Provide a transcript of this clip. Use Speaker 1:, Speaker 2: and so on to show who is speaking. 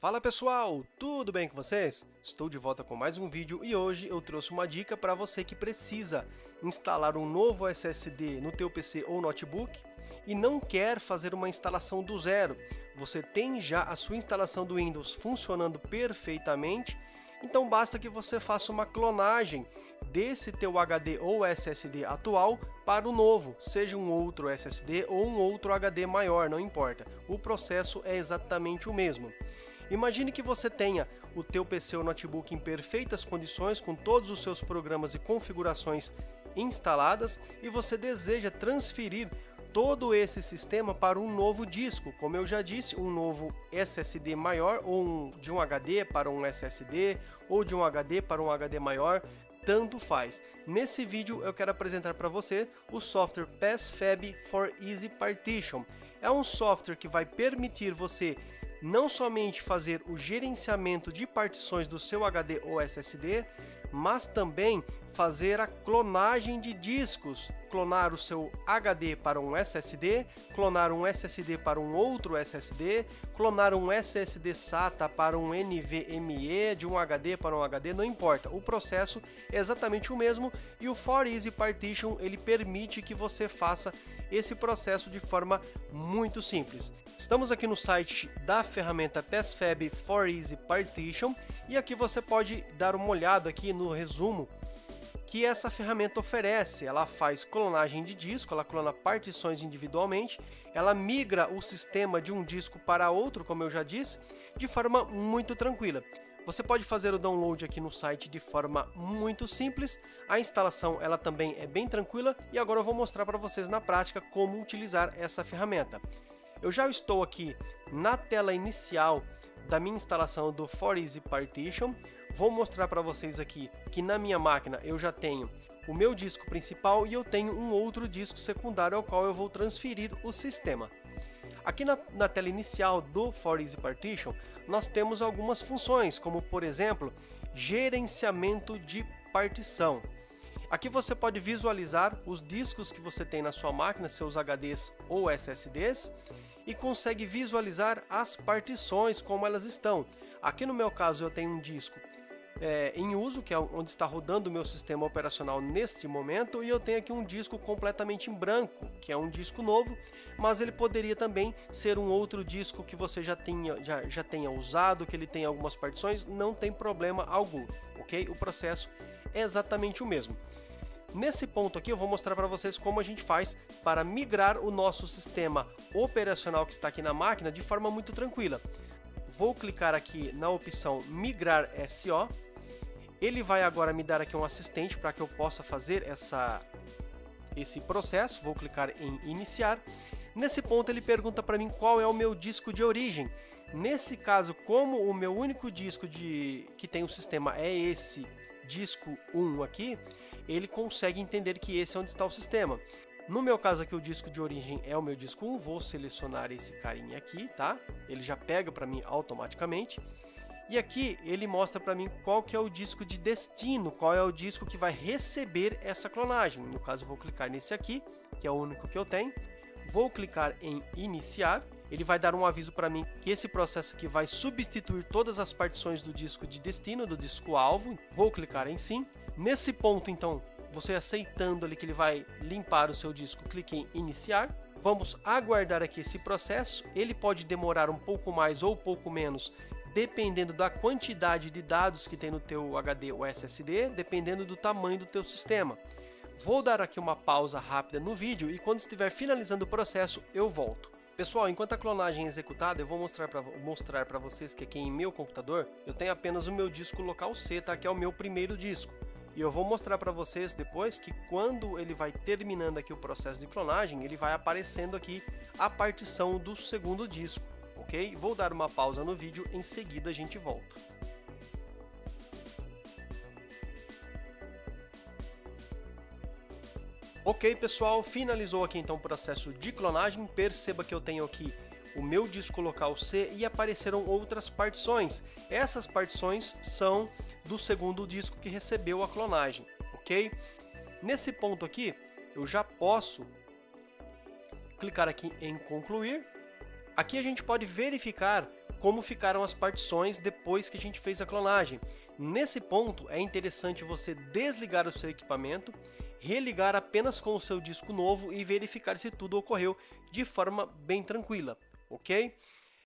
Speaker 1: Fala pessoal, tudo bem com vocês? Estou de volta com mais um vídeo e hoje eu trouxe uma dica para você que precisa instalar um novo SSD no teu PC ou notebook e não quer fazer uma instalação do zero. Você tem já a sua instalação do Windows funcionando perfeitamente, então basta que você faça uma clonagem desse teu HD ou SSD atual para o novo, seja um outro SSD ou um outro HD maior, não importa. O processo é exatamente o mesmo. Imagine que você tenha o teu PC ou notebook em perfeitas condições, com todos os seus programas e configurações instaladas, e você deseja transferir todo esse sistema para um novo disco, como eu já disse, um novo SSD maior, ou de um HD para um SSD, ou de um HD para um HD maior, tanto faz. Nesse vídeo eu quero apresentar para você o software PassFab for Easy Partition. É um software que vai permitir você não somente fazer o gerenciamento de partições do seu HD ou SSD, mas também fazer a clonagem de discos, clonar o seu HD para um SSD, clonar um SSD para um outro SSD, clonar um SSD SATA para um NVMe, de um HD para um HD, não importa. O processo é exatamente o mesmo e o For Easy Partition ele permite que você faça esse processo de forma muito simples. Estamos aqui no site da ferramenta PassFab for Easy Partition e aqui você pode dar uma olhada aqui no resumo que essa ferramenta oferece. Ela faz clonagem de disco, ela clona partições individualmente, ela migra o sistema de um disco para outro, como eu já disse, de forma muito tranquila. Você pode fazer o download aqui no site de forma muito simples, a instalação ela também é bem tranquila e agora eu vou mostrar para vocês na prática como utilizar essa ferramenta. Eu já estou aqui na tela inicial da minha instalação do For Easy Partition. Vou mostrar para vocês aqui que na minha máquina eu já tenho o meu disco principal e eu tenho um outro disco secundário ao qual eu vou transferir o sistema. Aqui na tela inicial do For Easy Partition nós temos algumas funções, como por exemplo, gerenciamento de partição. Aqui você pode visualizar os discos que você tem na sua máquina, seus HDs ou SSDs, e consegue visualizar as partições como elas estão. Aqui no meu caso eu tenho um disco em uso, que é onde está rodando o meu sistema operacional neste momento, e eu tenho aqui um disco completamente em branco, que é um disco novo, mas ele poderia também ser um outro disco que você já tenha usado, que ele tenha algumas partições, não tem problema algum, ok? O processo é exatamente o mesmo. Nesse ponto aqui eu vou mostrar para vocês como a gente faz para migrar o nosso sistema operacional que está aqui na máquina de forma muito tranquila. Vou clicar aqui na opção Migrar SO. Ele vai agora me dar aqui um assistente para que eu possa fazer esse processo. Vou clicar em Iniciar. Nesse ponto ele pergunta para mim qual é o meu disco de origem. Nesse caso, como o meu único disco que tem o sistema é esse disco 1 aqui, ele consegue entender que esse é onde está o sistema. No meu caso aqui o disco de origem é o meu disco 1, vou selecionar esse carinha aqui, tá? Ele já pega para mim automaticamente. E aqui ele mostra para mim qual que é o disco de destino, qual é o disco que vai receber essa clonagem. No caso eu vou clicar nesse aqui, que é o único que eu tenho. Vou clicar em Iniciar. Ele vai dar um aviso para mim que esse processo aqui vai substituir todas as partições do disco de destino, do disco alvo. Vou clicar em Sim. Nesse ponto, então, você aceitando ali que ele vai limpar o seu disco, clique em Iniciar. Vamos aguardar aqui esse processo. Ele pode demorar um pouco mais ou um pouco menos, dependendo da quantidade de dados que tem no teu HD ou SSD, dependendo do tamanho do teu sistema. Vou dar aqui uma pausa rápida no vídeo e quando estiver finalizando o processo, eu volto. Pessoal, enquanto a clonagem é executada, eu vou mostrar para vocês que aqui em meu computador, eu tenho apenas o meu disco local C, tá? Que é o meu primeiro disco. E eu vou mostrar para vocês depois que quando ele vai terminando aqui o processo de clonagem, ele vai aparecendo aqui a partição do segundo disco, ok? Vou dar uma pausa no vídeo, em seguida a gente volta. Ok, pessoal, finalizou aqui então o processo de clonagem. Perceba que eu tenho aqui o meu disco local C e apareceram outras partições. Essas partições são do segundo disco que recebeu a clonagem, ok? Nesse ponto aqui, eu já posso clicar aqui em concluir. Aqui a gente pode verificar como ficaram as partições depois que a gente fez a clonagem. Nesse ponto, é interessante você desligar o seu equipamento, religar apenas com o seu disco novo e verificar se tudo ocorreu de forma bem tranquila, ok?